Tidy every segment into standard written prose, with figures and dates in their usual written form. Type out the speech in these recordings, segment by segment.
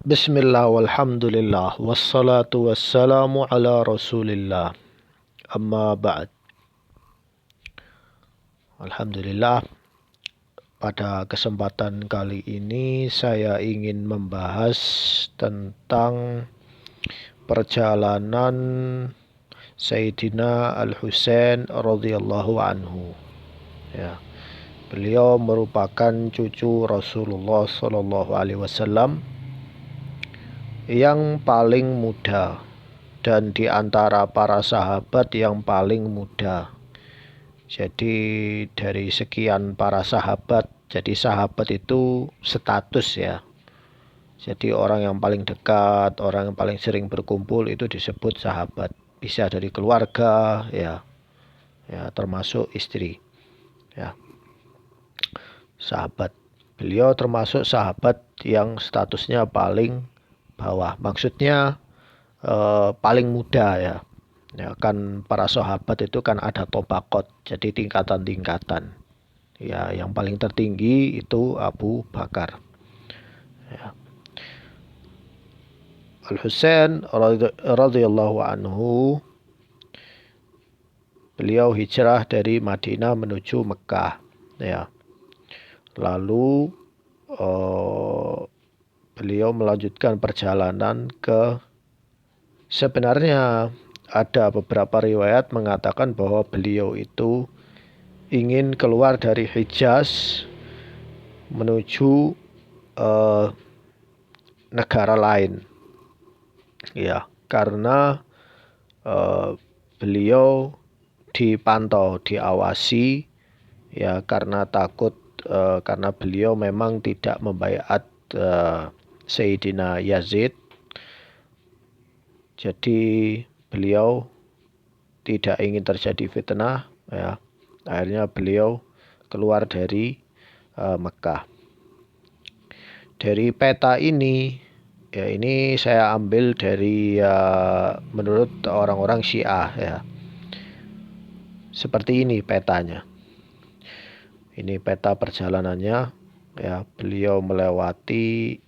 Bismillah walhamdulillah wassalatu wassalamu ala rasulillah amma ba'd. Alhamdulillah, pada kesempatan kali ini saya ingin membahas tentang perjalanan Sayyidina Al-Husain radhiyallahu anhu. Ya, beliau merupakan cucu Rasulullah sallallahu alaihi wasallam yang paling muda dan di antara para sahabat yang paling muda. Jadi dari sekian para sahabat, jadi sahabat itu status ya. Jadi orang yang paling dekat, orang yang paling sering berkumpul itu disebut sahabat. Bisa dari keluarga ya, termasuk istri ya. Sahabat. Beliau termasuk sahabat yang statusnya paling bawah. Maksudnya paling muda ya. Ya kan para sahabat itu kan ada tobaqot, jadi tingkatan-tingkatan. Ya, yang paling tertinggi itu Abu Bakar. Ya. Al-Husain radhiyallahu anhu, beliau hijrah dari Madinah menuju Mekah. Ya. Lalu beliau melanjutkan perjalanan ke, sebenarnya ada beberapa riwayat mengatakan bahwa beliau itu ingin keluar dari Hijaz menuju negara lain. Ya, karena beliau dipantau, diawasi ya, karena takut karena beliau memang tidak membaiat Sayyidina Yazid. Jadi beliau tidak ingin terjadi fitnah ya. Akhirnya beliau keluar dari Mekah. Dari peta ini ya, ini saya ambil dari menurut orang-orang Syiah ya. Seperti ini petanya. Ini peta perjalanannya ya. Beliau melewati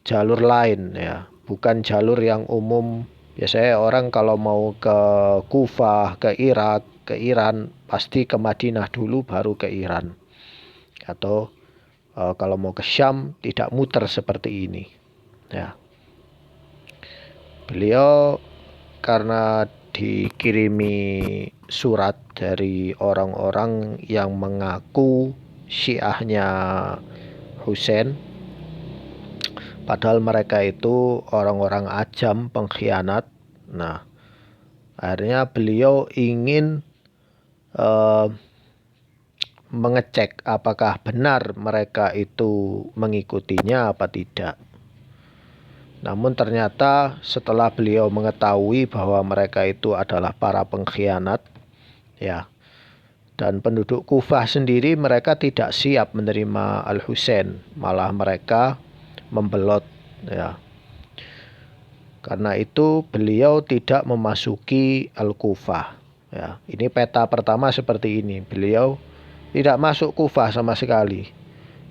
jalur lain ya, bukan jalur yang umum. Biasanya orang kalau mau ke Kufah, ke Irak, ke Iran, pasti ke Madinah dulu baru ke Iran. Atau kalau mau ke Syam tidak muter seperti ini. Ya. Beliau karena dikirimi surat dari orang-orang yang mengaku Syiahnya Husain, padahal mereka itu orang-orang ajam, pengkhianat. Nah, akhirnya beliau ingin mengecek apakah benar mereka itu mengikutinya apa tidak. Namun ternyata setelah beliau mengetahui bahwa mereka itu adalah para pengkhianat ya, dan penduduk Kufah sendiri mereka tidak siap menerima Al-Husain, malah mereka membelot ya. Karena itu beliau tidak memasuki Al-Kufah ya. Ini peta pertama seperti ini. Beliau tidak masuk Kufah sama sekali.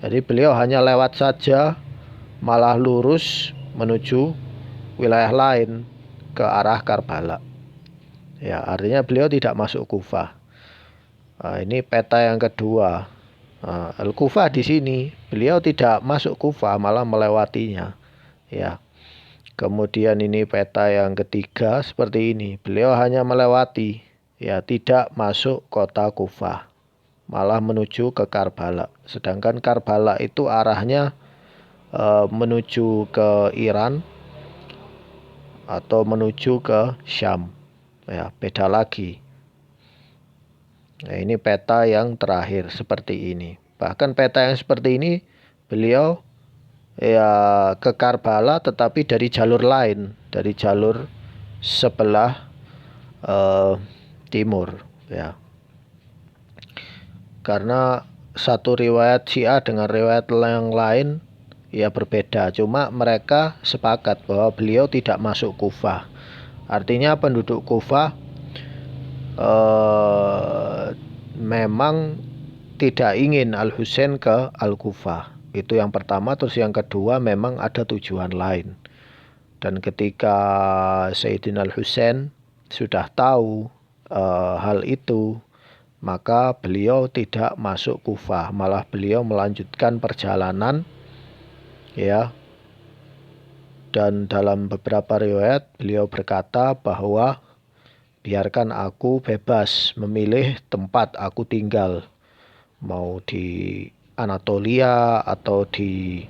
Jadi beliau hanya lewat saja, malah lurus menuju wilayah lain ke arah Karbala. Ya, artinya beliau tidak masuk Kufah. Nah, ini peta yang kedua. Nah, Al-Kufah di sini beliau tidak masuk Kufah, malah melewatinya. Ya. Kemudian ini peta yang ketiga seperti ini. Beliau hanya melewati, ya, tidak masuk kota Kufah, malah menuju ke Karbala. Sedangkan Karbala itu arahnya menuju ke Iran atau menuju ke Syam. Ya, beda lagi. Nah, ini peta yang terakhir seperti ini. Bahkan peta yang seperti ini beliau ya ke Karbala tetapi dari jalur lain, dari jalur sebelah timur ya. Karena satu riwayat Syiah dengan riwayat yang lain ya berbeda. Cuma mereka sepakat bahwa beliau tidak masuk Kufah. Artinya penduduk Kufah memang tidak ingin Al-Husain ke Al-Kufah. Itu yang pertama. Terus yang kedua, memang ada tujuan lain. Dan ketika Sayyidina Al-Husain sudah tahu hal itu, maka beliau tidak masuk Kufah, malah beliau melanjutkan perjalanan, ya. Dan dalam beberapa riwayat beliau berkata bahwa biarkan aku bebas memilih tempat aku tinggal, mau di Anatolia atau di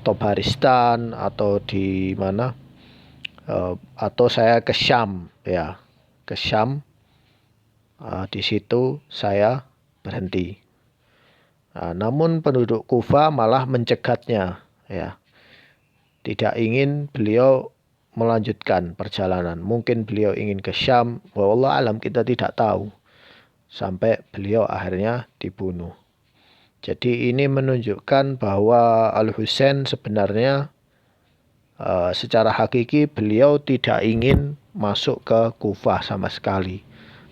Tobaristan atau di mana, atau saya ke Syam, ya, ke Syam. Di situ saya berhenti. Namun penduduk Kufa malah mencegatnya, ya. Tidak ingin beliau melanjutkan perjalanan. Mungkin beliau ingin ke Syam, wallahu alam, kita tidak tahu. Sampai beliau akhirnya dibunuh. Jadi ini menunjukkan bahwa Al-Husain sebenarnya secara hakiki beliau tidak ingin masuk ke Kufah sama sekali.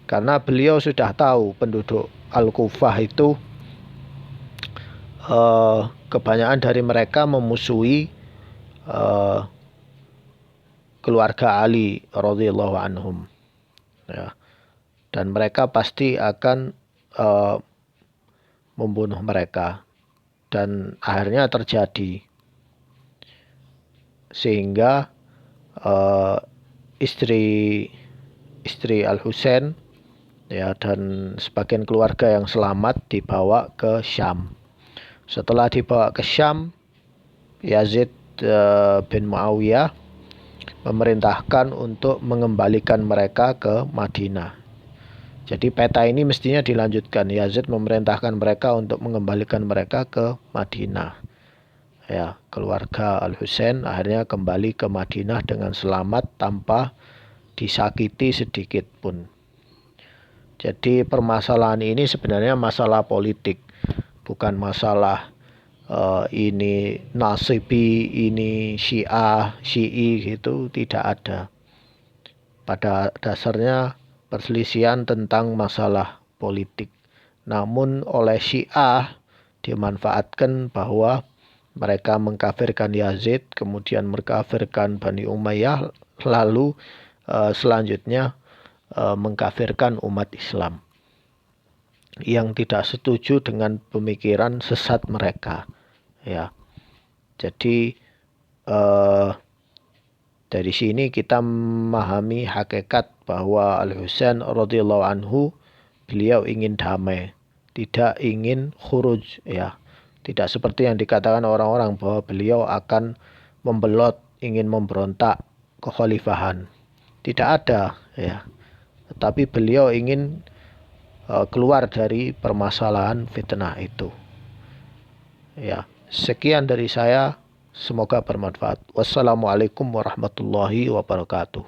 Karena beliau sudah tahu penduduk Al-Kufah itu kebanyakan dari mereka memusuhi keluarga Ali radhiyallahu anhum, ya. Dan mereka pasti akan membunuh mereka. Dan akhirnya terjadi. Sehingga istri Al-Husain, ya, dan sebagian keluarga yang selamat dibawa ke Syam. Setelah dibawa ke Syam, Yazid bin Muawiyah memerintahkan untuk mengembalikan mereka ke Madinah. Jadi peta ini mestinya dilanjutkan. Yazid memerintahkan mereka untuk mengembalikan mereka ke Madinah. Ya, keluarga Al-Husain akhirnya kembali ke Madinah dengan selamat tanpa disakiti sedikit pun. Jadi permasalahan ini sebenarnya masalah politik, bukan masalah ini Nasibi, ini Syiah, Syi'i, gitu, tidak ada. Pada dasarnya perselisihan tentang masalah politik. Namun oleh Syiah dimanfaatkan bahwa mereka mengkafirkan Yazid, kemudian mengkafirkan Bani Umayyah, lalu selanjutnya mengkafirkan umat Islam yang tidak setuju dengan pemikiran sesat mereka, ya. Jadi dari sini kita memahami hakikat bahwa Al-Husain radhiyallahu anhu, beliau ingin damai, tidak ingin khuruj, ya. Tidak seperti yang dikatakan orang-orang bahwa beliau akan membelot, ingin memberontak kekhalifahan. Tidak ada, ya. Tetapi beliau ingin keluar dari permasalahan fitnah itu. Ya, sekian dari saya. Semoga bermanfaat. Wassalamualaikum warahmatullahi wabarakatuh.